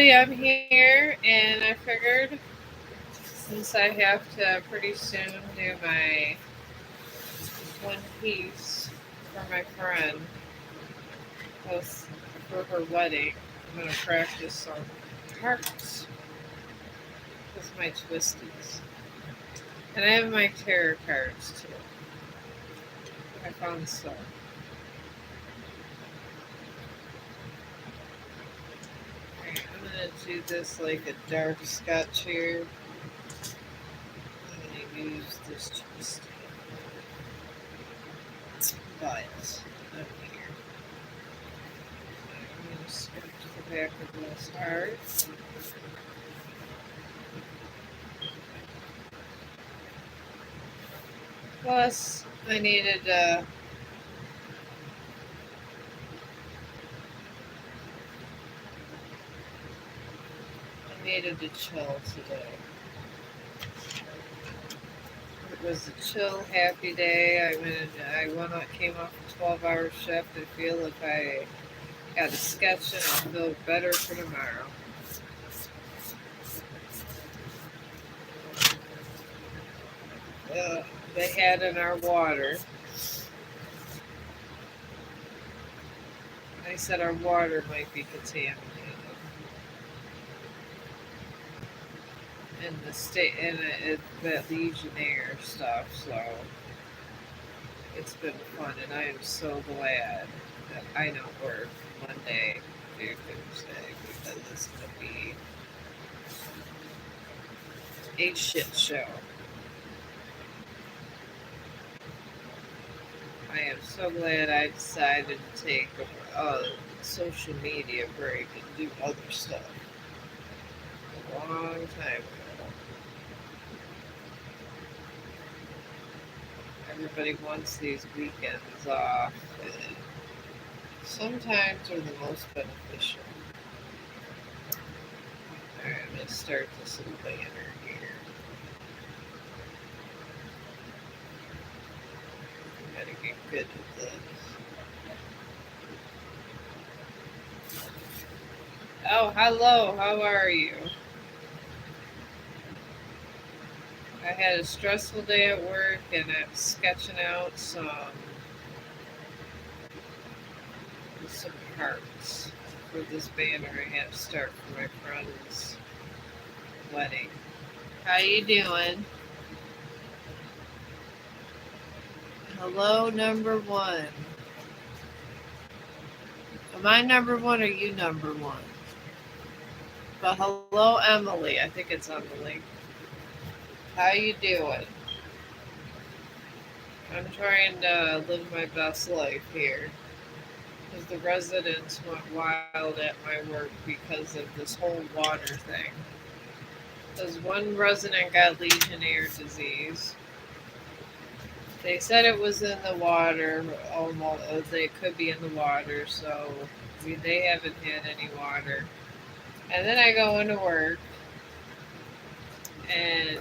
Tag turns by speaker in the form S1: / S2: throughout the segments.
S1: I'm here, and I figured since I have to pretty soon do my one piece for my friend both for her wedding, I'm going to practice some hearts with my twisties. And I have my tarot cards too. I found some. Alright, I'm going to do this like a dark sketch here. I'm going to use this twisty. But up here. I'm going to sketch the back of this heart. Plus, I needed to chill today. It was a chill, happy day. Came off a 12-hour shift. I feel if I got a sketch and I'll feel better for tomorrow. They had in our water. They said our water might be contaminated. In the state, that Legionnaire stuff, so it's been fun, and I am so glad that I don't work Monday through Thursday because it's going to be a shit show. I am so glad I decided to take a social media break and do other stuff a long time ago. Everybody wants these weekends off, and sometimes are the most beneficial. Alright, I'm going to start this little banner here. I gotta get good at this. Oh, hello, how are you? I had a stressful day at work and I'm sketching out some hearts for this banner I had to start for my friend's wedding. How you doing? Hello, number one. Am I number one or you number one? But hello, Emily. I think it's Emily. How you doing? I'm trying to live my best life here. Because the residents went wild at my work because of this whole water thing. Because one resident got Legionnaire disease. They said it was in the water, almost. They could be in the water, so they haven't had any water. And then I go into work, and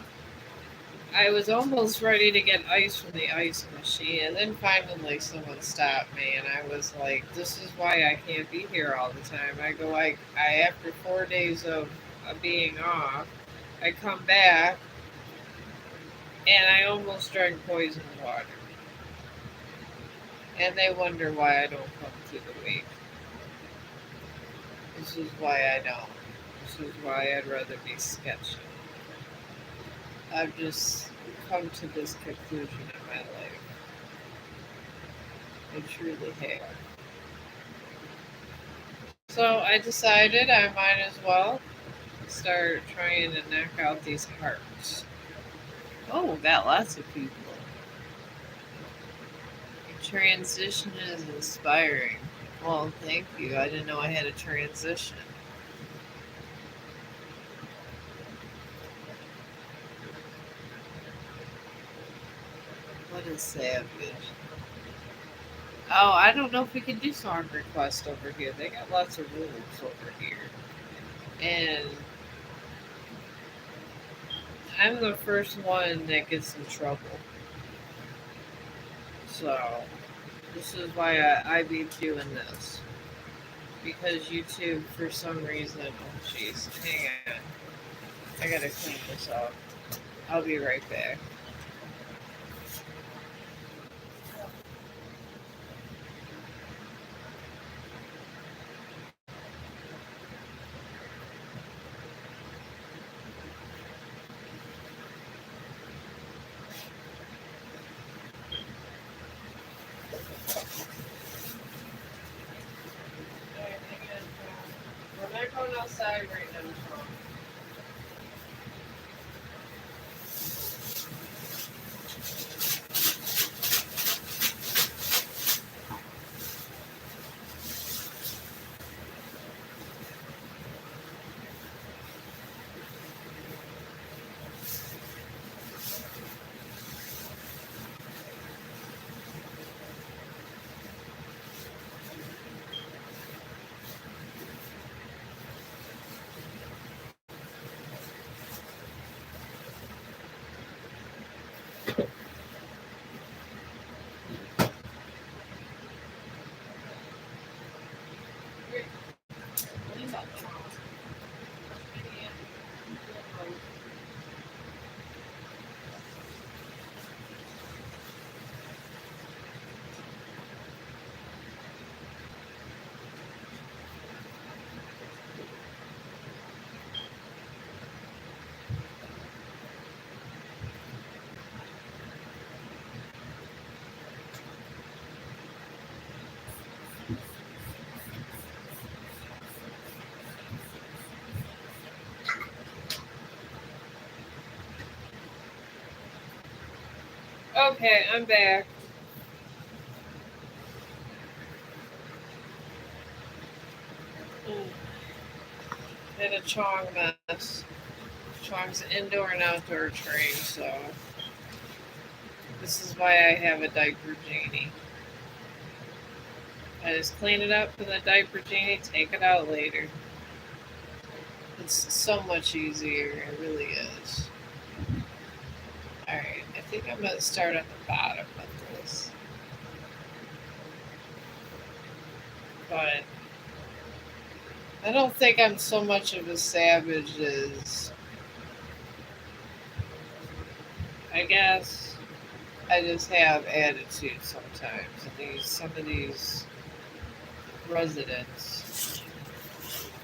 S1: I was almost ready to get ice from the ice machine, and then finally someone stopped me, and I was like, "This is why I can't be here all the time." I go, I after 4 days of being off, I come back, and I almost drank poisoned water, and they wonder why I don't come through the week. This is why I don't. This is why I'd rather be sketching. I've just come to this conclusion in my life. I truly have. So I decided I might as well start trying to knock out these hearts. Oh, got lots of people. Your transition is inspiring. Well, thank you. I didn't know I had a transition. What is Savage? Oh, I don't know if we can do song request over here. They got lots of rules over here. And I'm the first one that gets in trouble. So, this is why I be doing this. because YouTube, for some reason, oh jeez, hang on. I gotta clean this up. I'll be right back. Alright, hang on. We're not going outside right now, Chong. Clean up, Chong. Okay, I'm back. Had a Chong mess. Chong's indoor and outdoor trained, so this is why I have a diaper genie. I just clean it up in the diaper genie, take it out later. It's so much easier, it really is. Alright, I think I'm going to start at the bottom of this. But I don't think I'm so much of a savage as I guess I just have attitude sometimes. Some of these residents,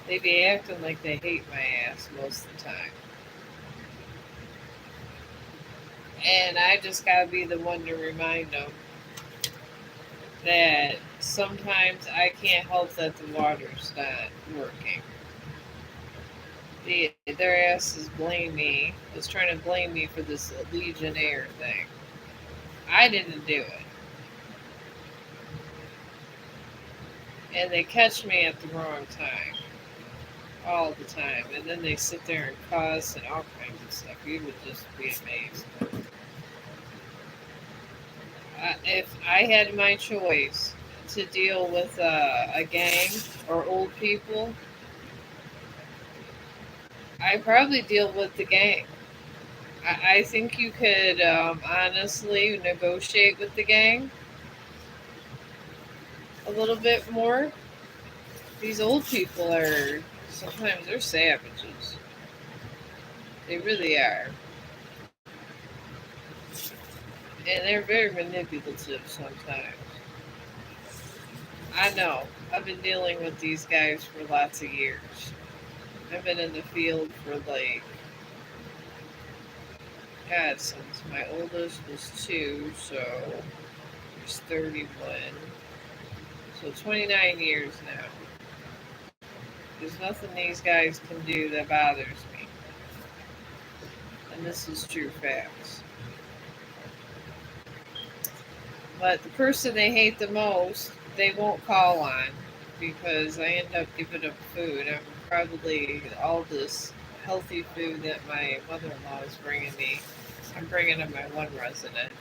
S1: they be acting like they hate my ass most of the time. And I just gotta be the one to remind them that sometimes I can't help that the water's not working. Their asses blame me, was trying to blame me for this Legionnaire thing. I didn't do it. And they catch me at the wrong time. All the time. And then they sit there and cuss and all kinds of stuff. You would just be amazed. If I had my choice to deal with a gang or old people, I probably deal with the gang. I think you could honestly negotiate with the gang a little bit more. These old people are sometimes they're savages. They really are, and they're very manipulative sometimes. I know. I've been dealing with these guys for lots of years. I've been in the field for like God since my oldest was 2, so he's 31. So 29 years now. There's nothing these guys can do that bothers me. And this is true facts. But the person they hate the most, they won't call on because I end up giving them food. I'm probably all this healthy food that my mother-in-law is bringing me. I'm bringing to my one resident.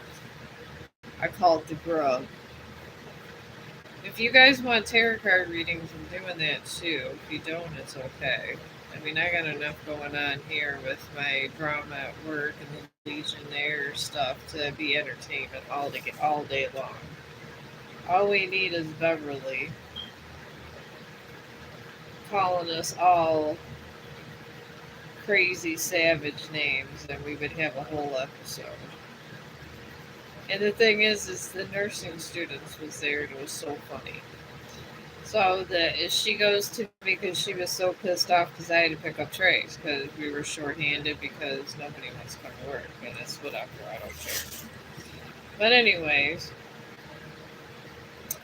S1: I call it the grub. If you guys want tarot card readings, I'm doing that too. If you don't, it's okay. I mean, I got enough going on here with my drama at work and the Legionnaire stuff to be entertainment all day long. All we need is Beverly. calling us all crazy savage names, and we would have a whole episode. And the thing is the nursing students was there, and it was so funny. So that she goes to me because she was so pissed off because I had to pick up trays because we were shorthanded because nobody wants to come to work, and it's whatever, I don't care. But anyways,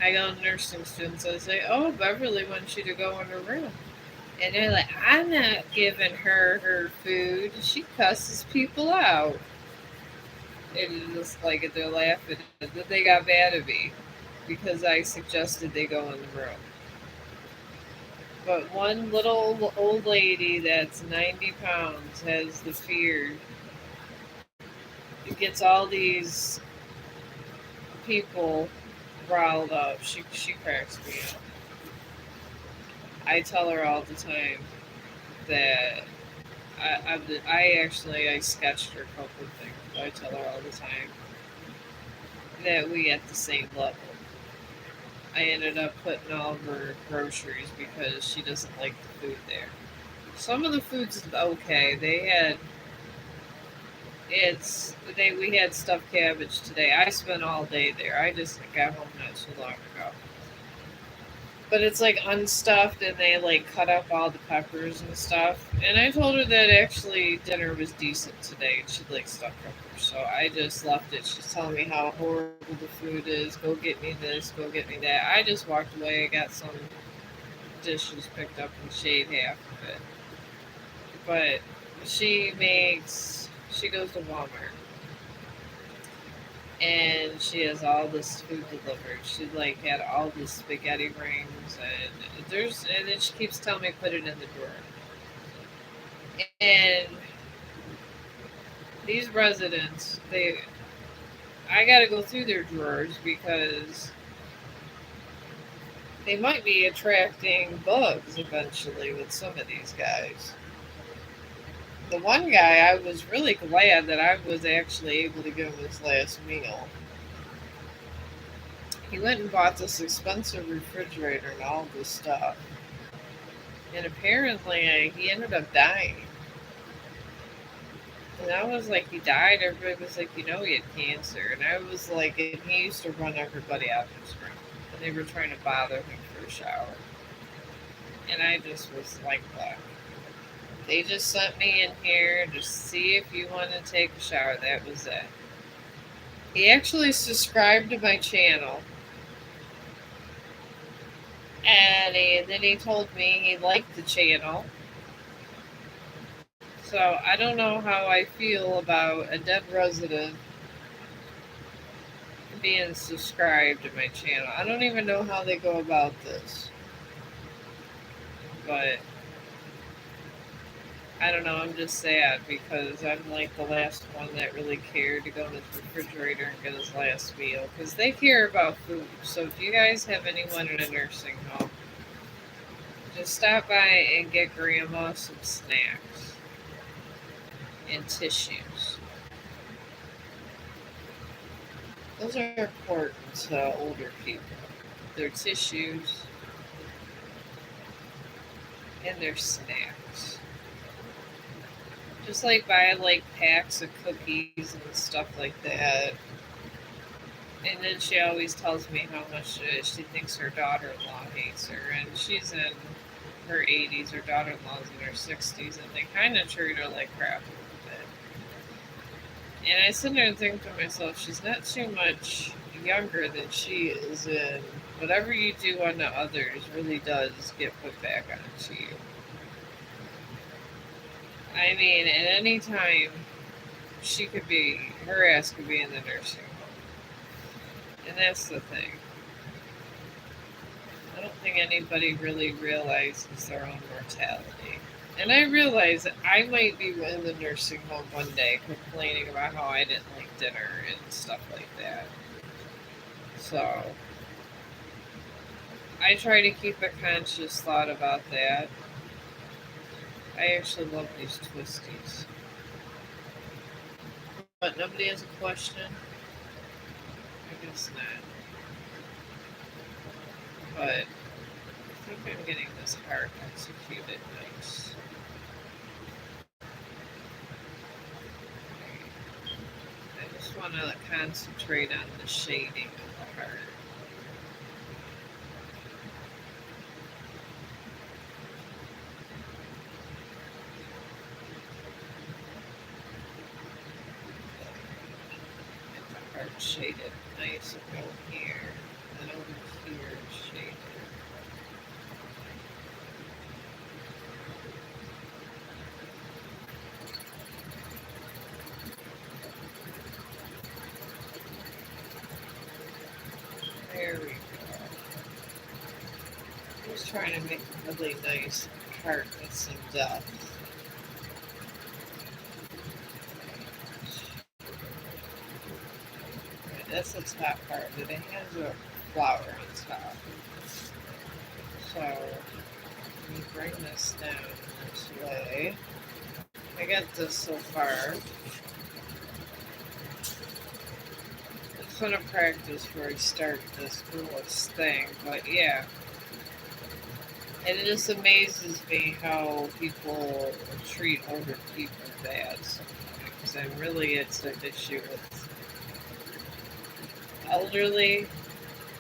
S1: I go to nursing students. I say, "Oh, Beverly wants you to go in her room," and they're like, "I'm not giving her food. She cusses people out." And it's like they're laughing. That they got mad at me because I suggested they go in the room. But one little old lady that's 90 pounds has the fear. It gets all these people riled up. She cracks me up. I tell her all the time that I sketched her a couple of things. But I tell her all the time that we at the same level. I ended up putting all of her groceries because she doesn't like the food there. Some of the food's okay. We had stuffed cabbage today. I spent all day there. I just got home not too long ago. But it's like unstuffed, and they like cut up all the peppers and stuff. And I told her that actually dinner was decent today, and she likes stuffed peppers. So I just left it. She's telling me how horrible the food is. Go get me this. Go get me that. I just walked away. I got some dishes picked up and shaved half of it. But she goes to Walmart and she has all this food delivered. She like had all the spaghetti rings and then she keeps telling me put it in the drawer. And these residents, I gotta go through their drawers because they might be attracting bugs eventually with some of these guys. The one guy, I was really glad that I was actually able to give him his last meal. He went and bought this expensive refrigerator and all this stuff. And apparently he ended up dying. And I was like, he died? Everybody was like, he had cancer. And I was like, and he used to run everybody out of his room. And they were trying to bother him for a shower. And I just was like, look, they just sent me in here to see if you want to take a shower. That was it. He actually subscribed to my channel. And then he told me he liked the channel. So I don't know how I feel about a dead resident being subscribed to my channel. I don't even know how they go about this. But I don't know, I'm just sad because I'm like the last one that really cared to go in his refrigerator and get his last meal. Because they care about food. So if you guys have anyone in a nursing home, just stop by and get grandma some snacks and tissues. Those are important to older people. Their tissues and their snacks. Just like buy like packs of cookies and stuff like that. And then she always tells me how much she thinks her daughter-in-law hates her. And she's in her 80s, her daughter-in-law's in her 60s, and they kind of treat her like crap a little bit. And I sit there and think to myself, she's not too much younger than she is, and whatever you do unto others really does get put back onto you. I mean, at any time, her ass could be in the nursing home. And that's the thing. I don't think anybody really realizes their own mortality. And I realize that I might be in the nursing home one day complaining about how I didn't like dinner and stuff like that. So, I try to keep a conscious thought about that. I actually love these twisties. But nobody has a question? I guess not. But think I'm getting this heart executed nice. I just want to concentrate on the shading of the heart. Get the heart shaded nice about here. And over here shaded. There we go. Just trying to make a really nice heart with some depth. Right, that's the top part, but it has a flower on top. So let me bring this down this way. I got this so far. I just want to practice before I start this coolest thing, but yeah. And it just amazes me how people treat older people bad sometimes. And really, it's an issue with elderly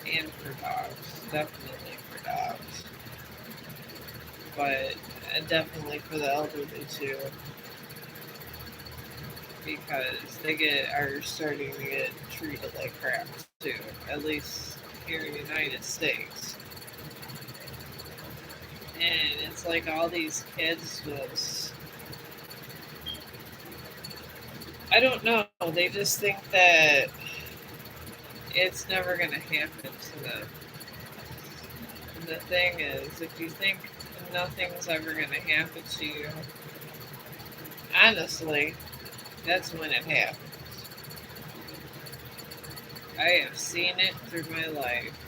S1: and for dogs. Definitely for dogs. But definitely for the elderly too. Because are starting to get treated like crap too. At least here in the United States. And it's like all these kids just, I don't know, they just think that it's never going to happen to them. And the thing is, if you think nothing's ever going to happen to you, honestly, that's when it happens. I have seen it through my life.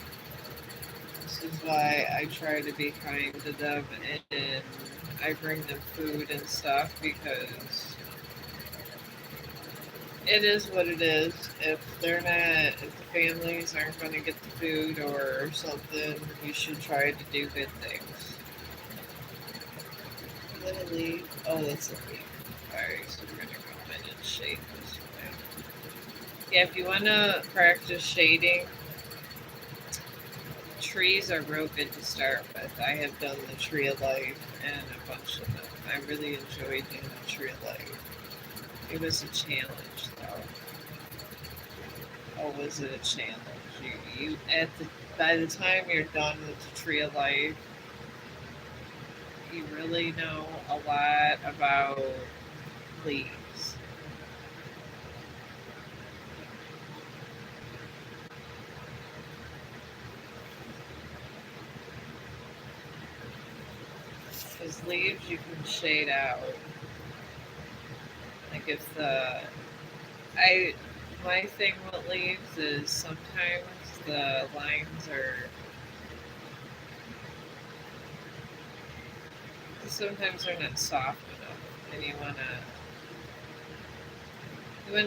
S1: This is why I try to be kind to them and I bring them food and stuff because it is what it is. If the families aren't going to get the food or something, we should try to do good things. Is that a leaf? Oh, that's a leaf. Alright, so we're going to go in and shade this way. Yeah, if you want to practice shading, trees are real good to start with. I have done the Tree of Life and a bunch of them. I really enjoyed doing the Tree of Life. It was a challenge, though. Oh, was it a challenge? By the time you're done with the Tree of Life, you really know a lot about leaves. Because leaves you can shade out. Like if I my thing with leaves is sometimes the lines are sometimes they're not soft enough, and you want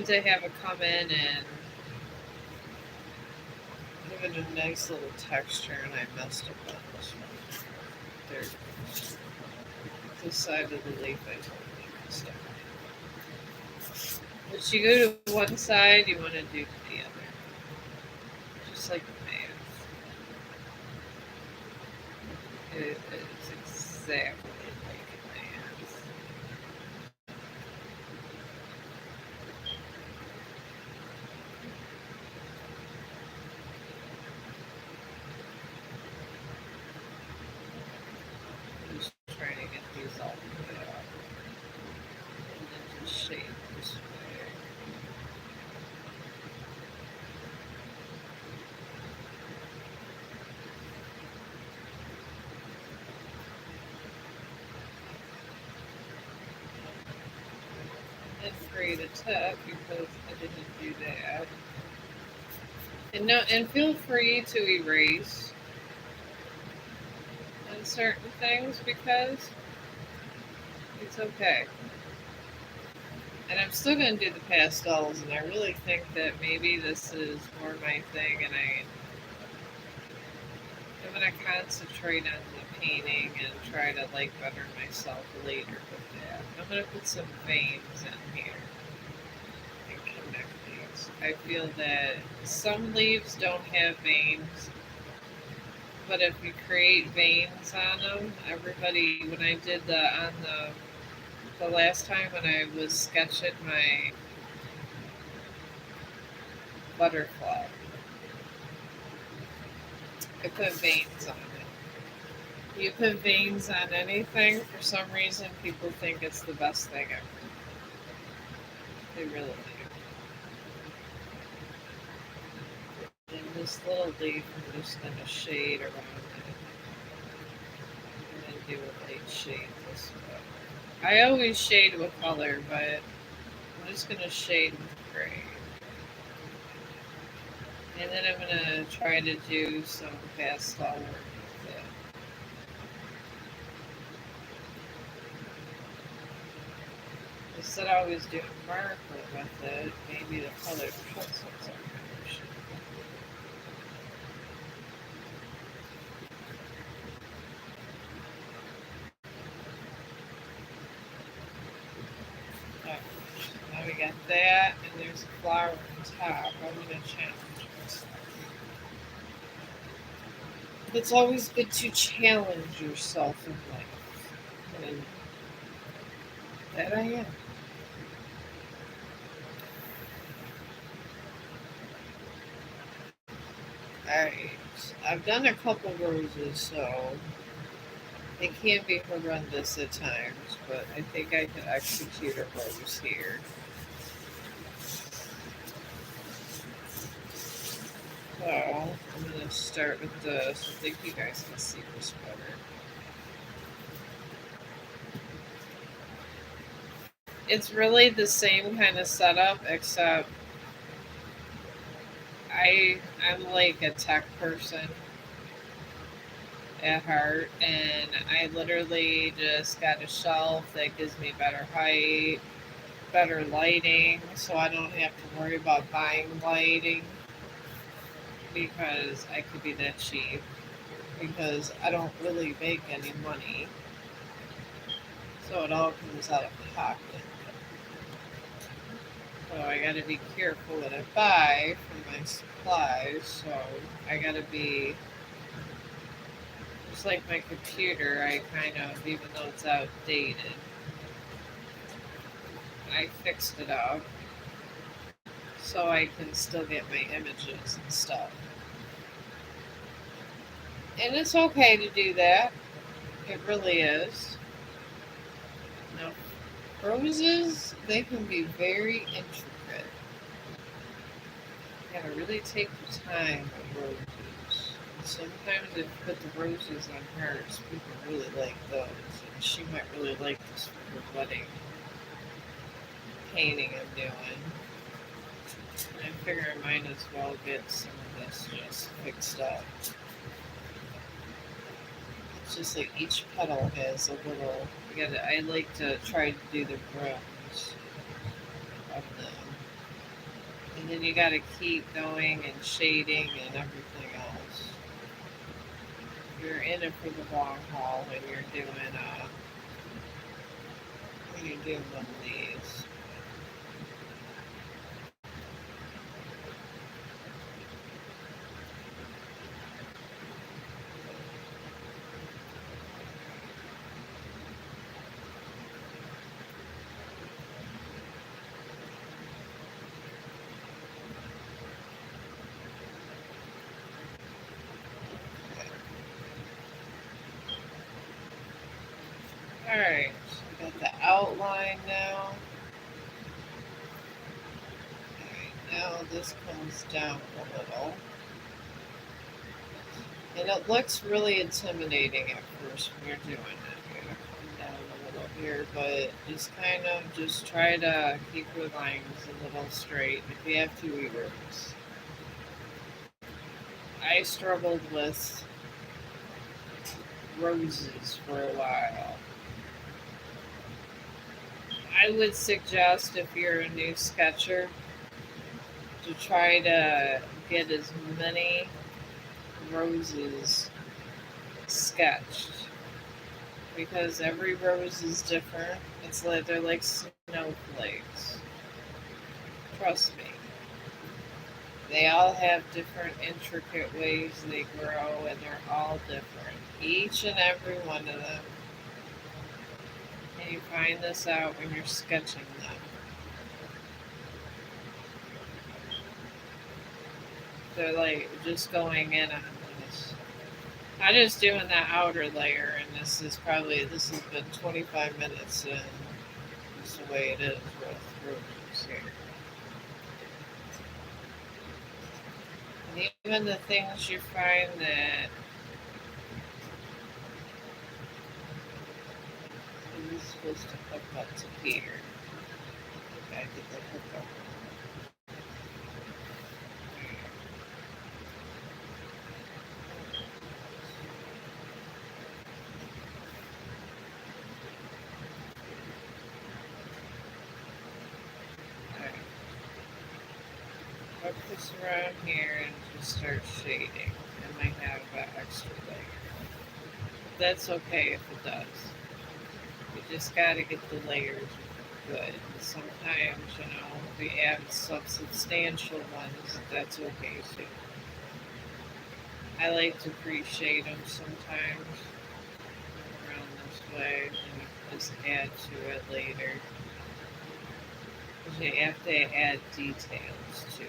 S1: to have it come in and give it a nice little texture. And I messed up on this one. There, this side of the leaf I totally messed up. But you go to one side, you want to do to the other, just like math. It is exactly like math. I'm just trying to get these all put out and then just shape this way. And create a tip because I didn't do that. And no, and feel free to erase on certain things because it's okay. And I'm still going to do the pastels, and I really think that maybe this is more my thing, and I'm going to concentrate on the painting and try to like better myself later with that. I'm gonna put some veins in here and connect these. I feel that some leaves don't have veins, but if you create veins on them, everybody when I did the last time when I was sketching my butterfly, I put veins on it. You put veins on anything, for some reason people think it's the best thing ever. They really do. And this little leaf, I'm just going to shade around it. I'm going to do a light shade this way. I always shade with color, but I'm just going to shade with gray. And then I'm going to try to do some pastel work with it. Instead of always doing marker with it, maybe the colored pencils are better. Now we got that, and there's a flower on top. I'm going to challenge myself. It's always good to challenge yourself in life. And that I am. Alright. I've done a couple roses, so it can be horrendous at times, but I think I can execute a rose here. So I'm going to start with this. I think you guys can see this better. It's really the same kind of setup, except I'm like a tech person at heart, and I literally just got a shelf that gives me better height, better lighting, so I don't have to worry about buying lighting because I could be that cheap because I don't really make any money, so it all comes out of pocket. So I gotta be careful what I buy for my supplies, so I gotta be just like my computer. I kind of, even though it's outdated, I fixed it up so I can still get my images and stuff. And it's okay to do that. It really is. Now, roses, they can be very intricate. You gotta really take the time with roses. And sometimes if you put the roses on hers, people really like those. And she might really like this for her wedding painting I'm doing. I figure I might as well get some of this just fixed up. It's just like each petal has a little. I like to try to do the brims of them, and then you got to keep going and shading and everything else. You're in it for the long haul when you're doing one of these. Alright, so I got the outline now. Alright, now this comes down a little. And it looks really intimidating at first when you're doing it. You're gonna come down a little here, but just try to keep your lines a little straight. If you have to, reverse. I struggled with roses for a while. I would suggest if you're a new sketcher to try to get as many roses sketched because every rose is different. It's like they're like snowflakes. Trust me. They all have different intricate ways they grow and they're all different. Each and every one of them. And you find this out when you're sketching them. They're like just going in on this. I'm just doing that outer layer, and this has been 25 minutes, and it's the way it is with roses here. And even the things you find that is supposed to hook up to here. I get the hook up. Alright. Put this around here and just start shading. I might have an extra layer. That's okay if it does. You just gotta get the layers good. Sometimes, if we add some substantial ones, that's okay too. I like to pre-shade them sometimes around this way and you just add to it later. Because you have to add details too.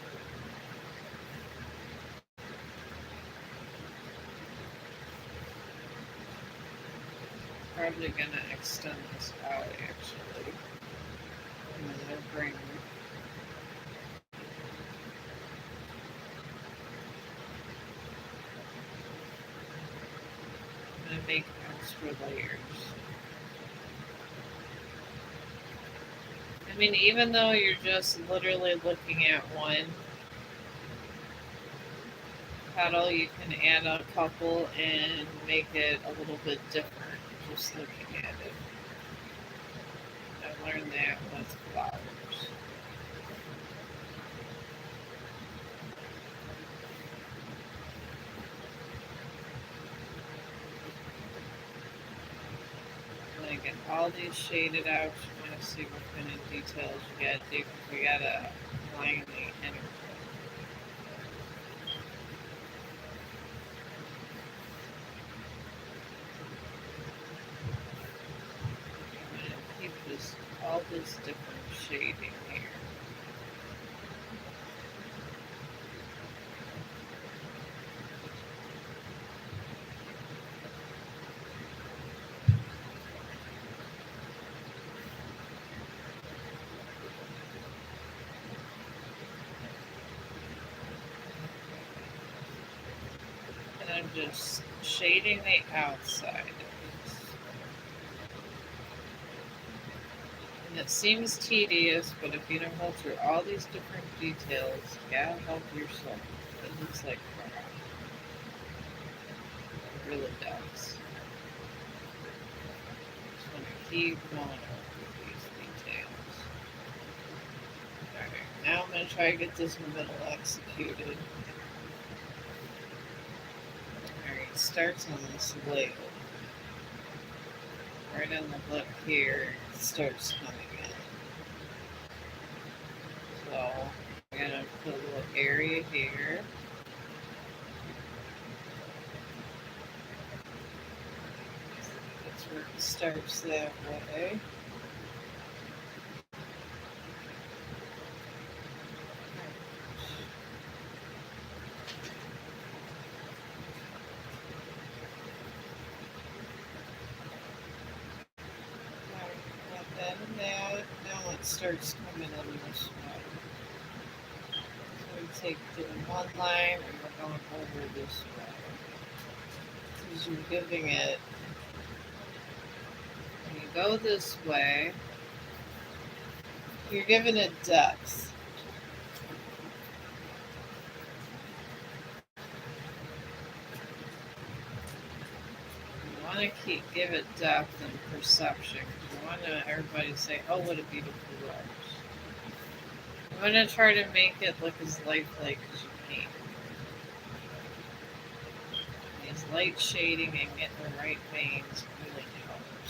S1: Probably gonna extend this out actually. I'm gonna bring make extra layers. I mean, even though you're just literally looking at one petal, you can add a couple and make it a little bit different just looking at it. I learned that with flowers. When I get all these shaded out, you want to see what kind of details you gotta do because we gotta line the inner. Keep all this different shading here. And I'm just shading the outside. And it seems tedious, but if you don't go through all these different details, you gotta help yourself. It looks like crap. It really does. Just want to keep going over these details. Alright, now I'm going to try to get this middle executed. Alright, starts on this lip. Right on the lip here, it starts coming in. So I'm going to put a little area here. That's where it starts that way. Now it starts coming in this way. So we take the one line and we're going over this way. Because you're giving it, when you go this way, you're giving it depth. You want to give it depth and perception. You want everybody to say, "Oh, what a beautiful rose." I'm going to try to make it look as lifelike as you can. These light shading and getting the right veins really helps.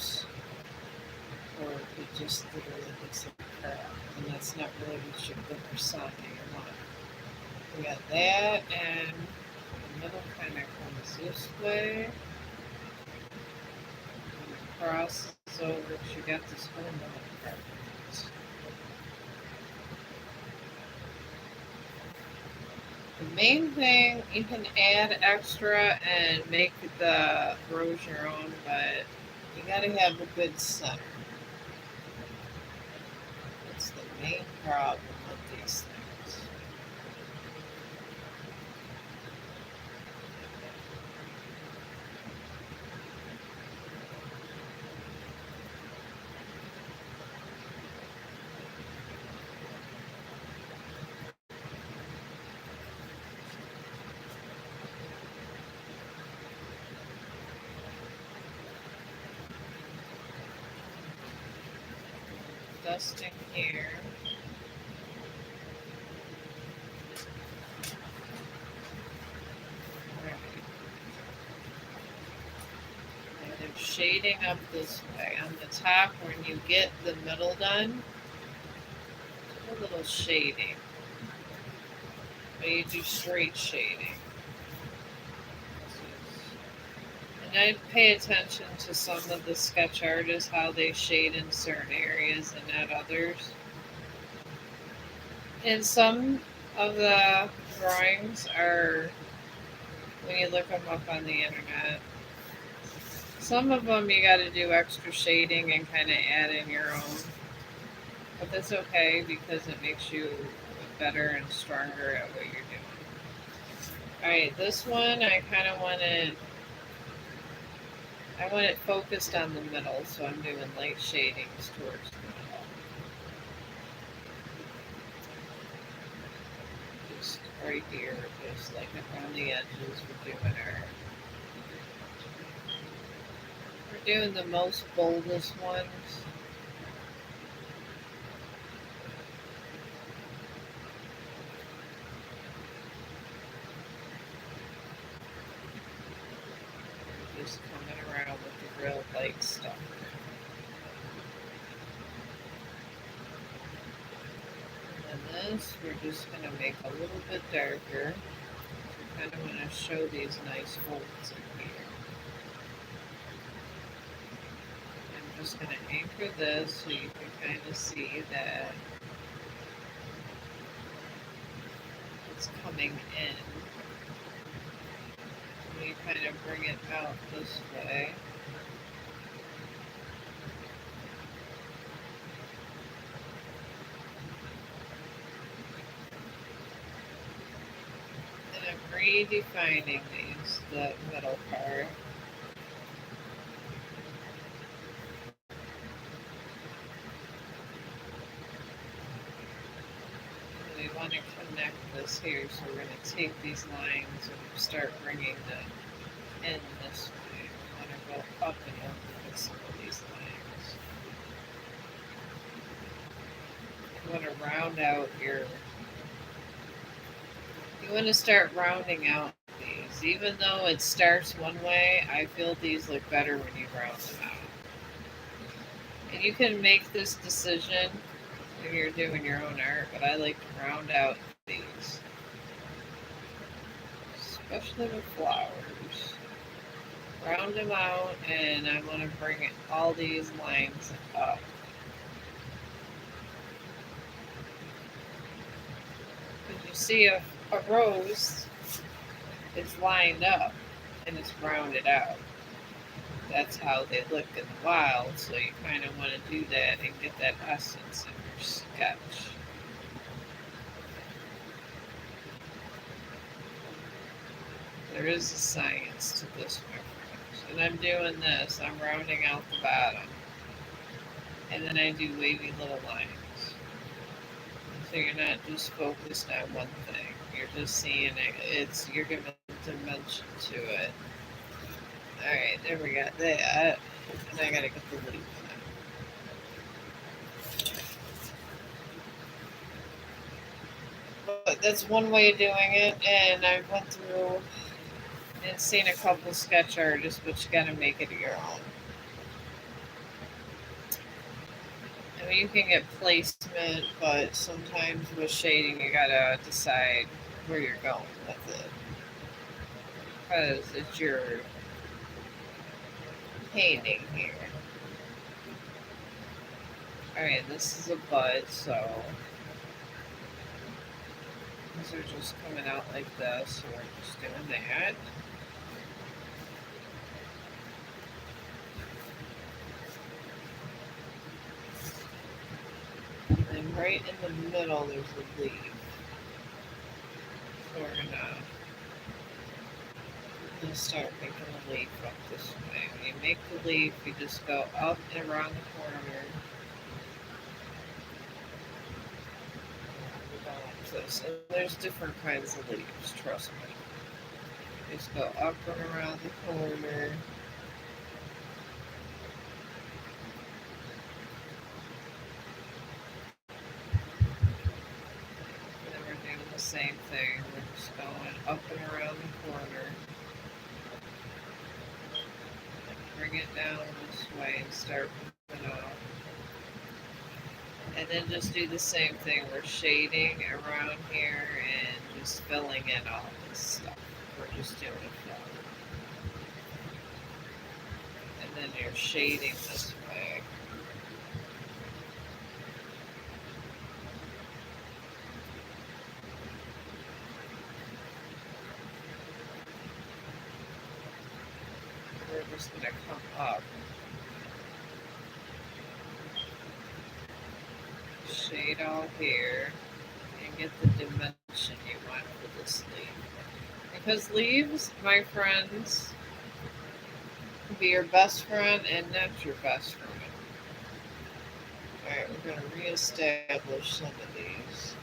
S1: or it just literally looks like crap. And that's not really what you're good for signing or not. We got that, and the middle kind of comes this way. And it crosses over, because you got this whole middle part. The main thing, you can add extra and make the rose your own, but you gotta have a good center. That's the main problem with these things. Dusting here. And I'm shading up this way. On the top, when you get the middle done, do a little shading. But you do straight shading. And I pay attention to some of the sketch artists, how they shade in certain areas and not others. And some of the drawings are, when you look them up on the internet, some of them you got to do extra shading and kind of add in your own. But that's okay because it makes you better and stronger at what you're doing. Alright, this one I kind of want it focused on the middle, so I'm doing light shadings towards the middle. Just right here, just like around the edges, we're doing the most boldest ones. Just coming around with the real light stuff. And this, we're just going to make a little bit darker. I kind of want to show these nice folds in here. I'm just going to anchor this so you can kind of see that it's coming in. You kind of bring it out this way. And I'm redefining these, the middle part. And we want to connect this here, so we're going to take these lines and start bringing them in this way. We want to go up and over with some of these lines. You want to round out your... You want to start rounding out these. Even though it starts one way, I feel these look better when you round them out. And you can make this decision when you're doing your own art, but I like to round out these. Especially with flowers. Round them out, and I want to bring all these lines up. Because you see a rose is lined up and it's rounded out. That's how they look in the wild, so you kind of want to do that and get that essence in your sketch. There is a science to this, my friends. And I'm doing this. I'm rounding out the bottom. And then I do wavy little lines. So you're not just focused on one thing. You're just seeing it. You're giving dimension to it. Alright, there we got that. And I gotta get the leaf now. But that's one way of doing it, and I went through and seen a couple sketch artists, but you gotta make it your own. mean, you can get placement, but sometimes with shading, you gotta decide where you're going with it. Because it's your painting here. Alright, this is a bud, so these are just coming out like this, so we're just doing that. And right in the middle, there's a leaf. So we're gonna start making the leaf up this way. When you make the leaf, you just go up and around the corner. Like this. And there's different kinds of leaves, trust me. Just go up and around the corner. And then we're doing the same thing. We're just going up and around the corner. Bring it down this way and start moving up. And then just do the same thing. We're shading around here and just filling in all this stuff. We're just doing filling. And then you're shading this way. We're just going to come up. Shade all here. And get the dimension you want for this leaf. Because leaves, my friends, can be your best friend and not your best friend. Alright, we're going to reestablish some of these.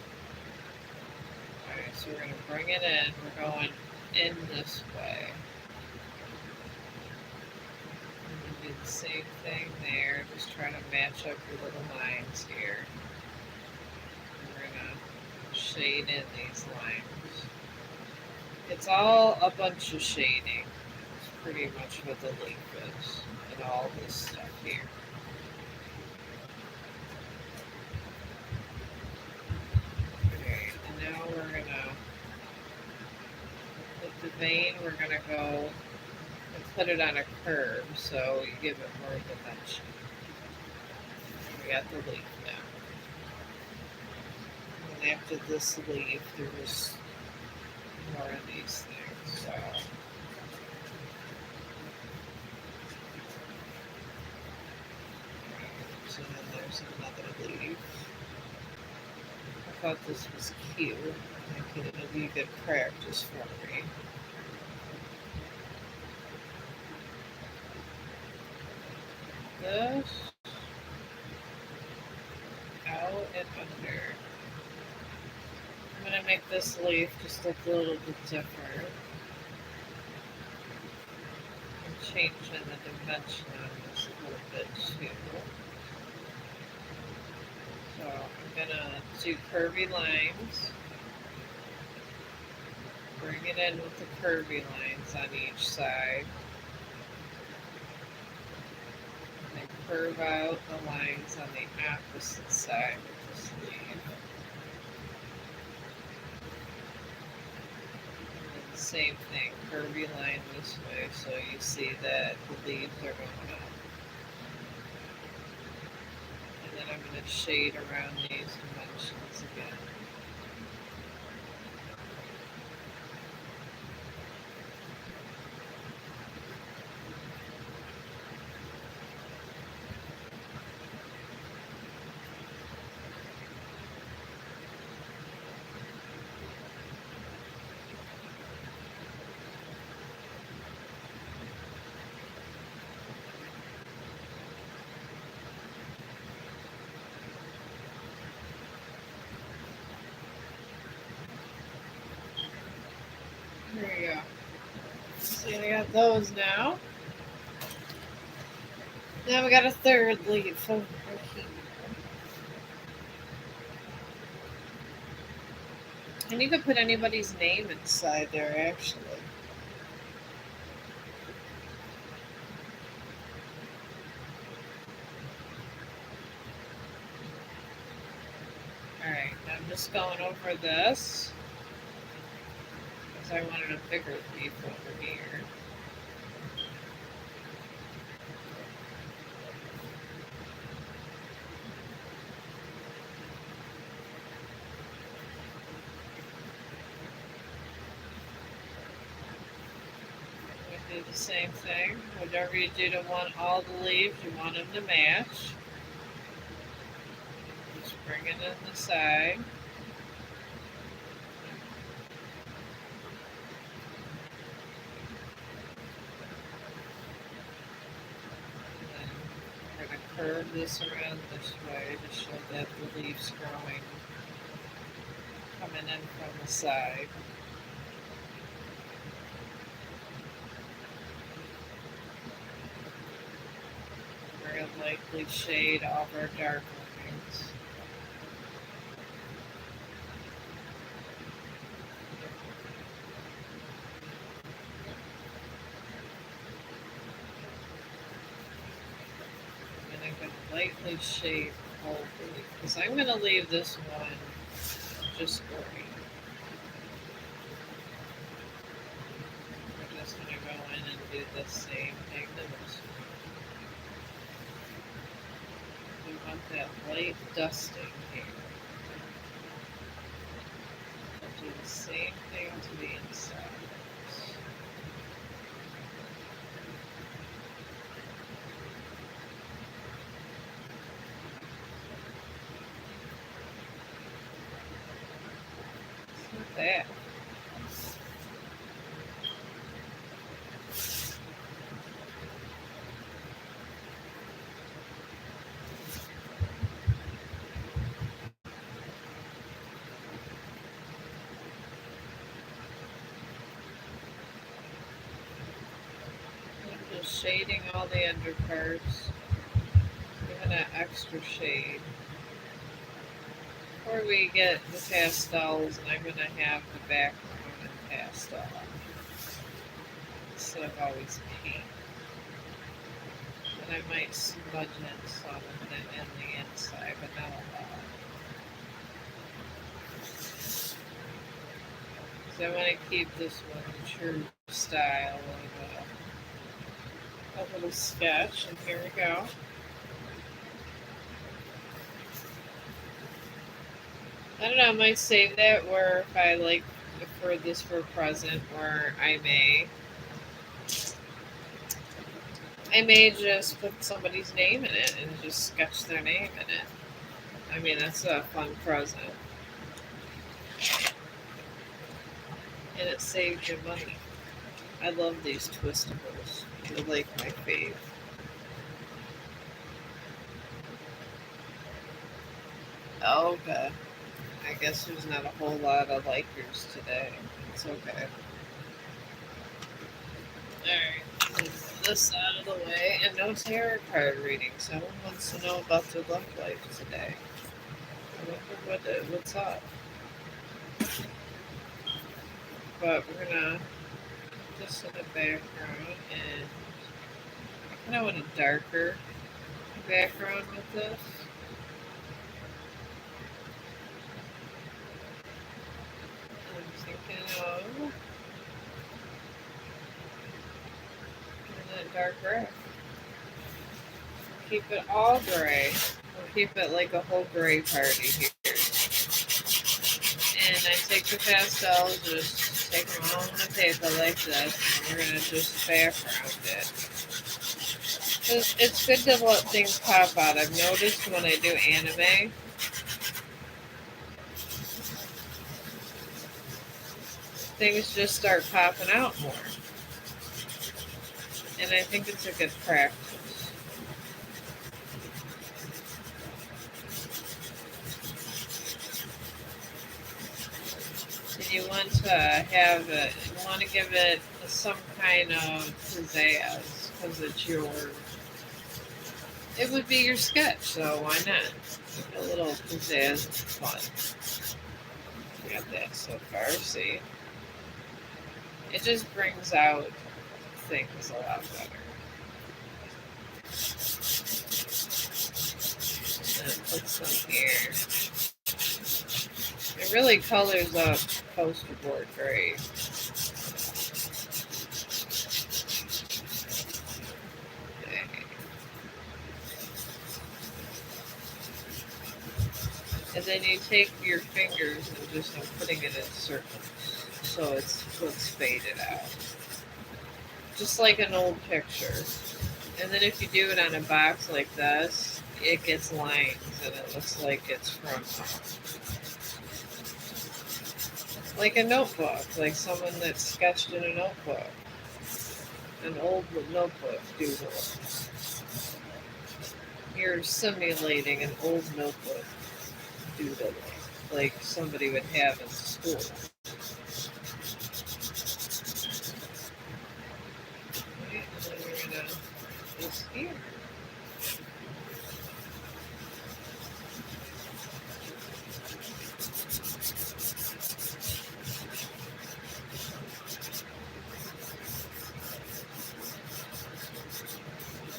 S1: Alright, so we're going to bring it in. We're going in this way. Do the same thing there. Just try to match up your little lines here. And we're gonna shade in these lines. It's all a bunch of shading. It's pretty much what the leaf is. And all this stuff here. Okay, and now we're gonna, with the vein, we're gonna go and put it on a curve so you give it more dimension. We got the leaf now. And after this leaf, there's more of these things. So then there's another leaf. I thought this was cute. I think it'll be good practice for me. This out and under. I'm going to make this leaf just look a little bit different. I'm changing the dimension on this a little bit too. So I'm going to do curvy lines. Bring it in with the curvy lines on each side. And then curve out the lines on the opposite side of this leaf. Same thing, curvy line this way, so you see that the leaves are going up. And then I'm going to shade around these dimensions again. There you go. See, I got those now. Now we got a third leaf over here. And you could put anybody's name inside there, actually. Alright, I'm just going over this because I wanted a bigger leaf over here. Do the same thing. Whatever you do to want all the leaves, you want them to match. Just bring it in the side. And then we're going to curve this around this way to show that the leaves growing, coming in from the side. We're going to lightly shade all of our dark lines. And I'm going to lightly shade the whole leaf because I'm going to leave this one just green. We're just going to go in and do the same thing to this one. We want that light dusting here. We'll do the same thing to the inside. Not bad. I'm just shading all the underparts, giving it extra shade. Before we get the pastels, I'm going to have the background in pastel instead of always pink. And I might smudge in some of it in the inside, but not a lot. So I want to keep this one true style of a little sketch, and here we go. I don't know, I might save that where if I like for this for a present where I may just put somebody's name in it and just sketch their name in it. I mean, that's a fun present. And it saves you money. I love these twistables. They're like my fave. Okay. I guess there's not a whole lot of likers today. It's okay. Alright, move this out of the way. And no tarot card reading. Someone wants to know about their love life today. I wonder what's up. But we're gonna put this in the background, and I kind of want a darker background with this. I'm thinking of that dark gray. Keep it all gray. We'll keep it like a whole gray party here. And I take the pastels, just take them all on the paper like this, and we're going to just background it. It's good to let things pop out. I've noticed when I do anime, things just start popping out more. And I think it's a good practice. You want to have it, you want to give it some kind of pizzazz because it's it would be your sketch, so why not? A little pizzazz is fun. We got that so far, see? It just brings out things a lot better. And put some here. It really colors up poster board great. Okay. And then you take your fingers and just I'm putting it in circles so it looks faded out. Just like an old picture. And then if you do it on a box like this, it gets lines and it looks like it's from like a notebook, like someone that sketched in a notebook. An old notebook doodle. You're simulating an old notebook doodle, like somebody would have in school. Okay, and then we're gonna this here.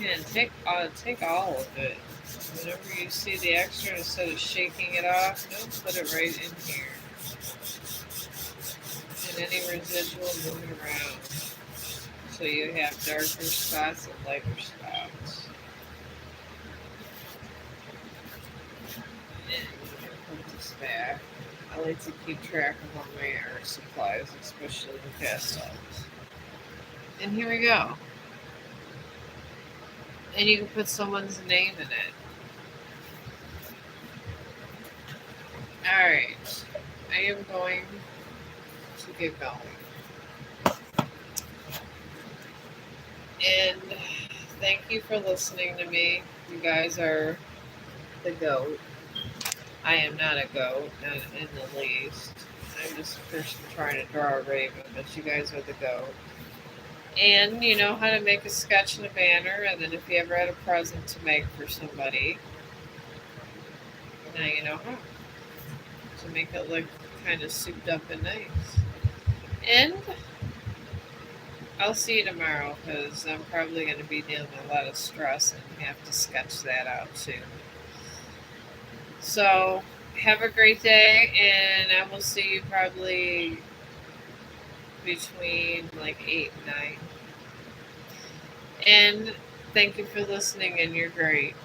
S1: And take all of it. Whenever you see the extra, instead of shaking it off, no, put it right in here. And any residual move it around. So you have darker spots and lighter spots. And I'm going to put this back. I like to keep track of all my art supplies, especially the pastels. And here we go. And you can put someone's name in it. Alright, I am going to get going. And thank you for listening to me. You guys are the goat. I am not a goat, not in the least. I'm just a person trying to draw a raven, but you guys are the goat. And you know how to make a sketch and a banner, and then if you ever had a present to make for somebody, now you know how to make it look kind of souped up and nice. And I'll see you tomorrow because I'm probably going to be dealing with a lot of stress and have to sketch that out too. So have a great day, and I will see you probably between like 8 and 9. And thank you for listening, and you're great.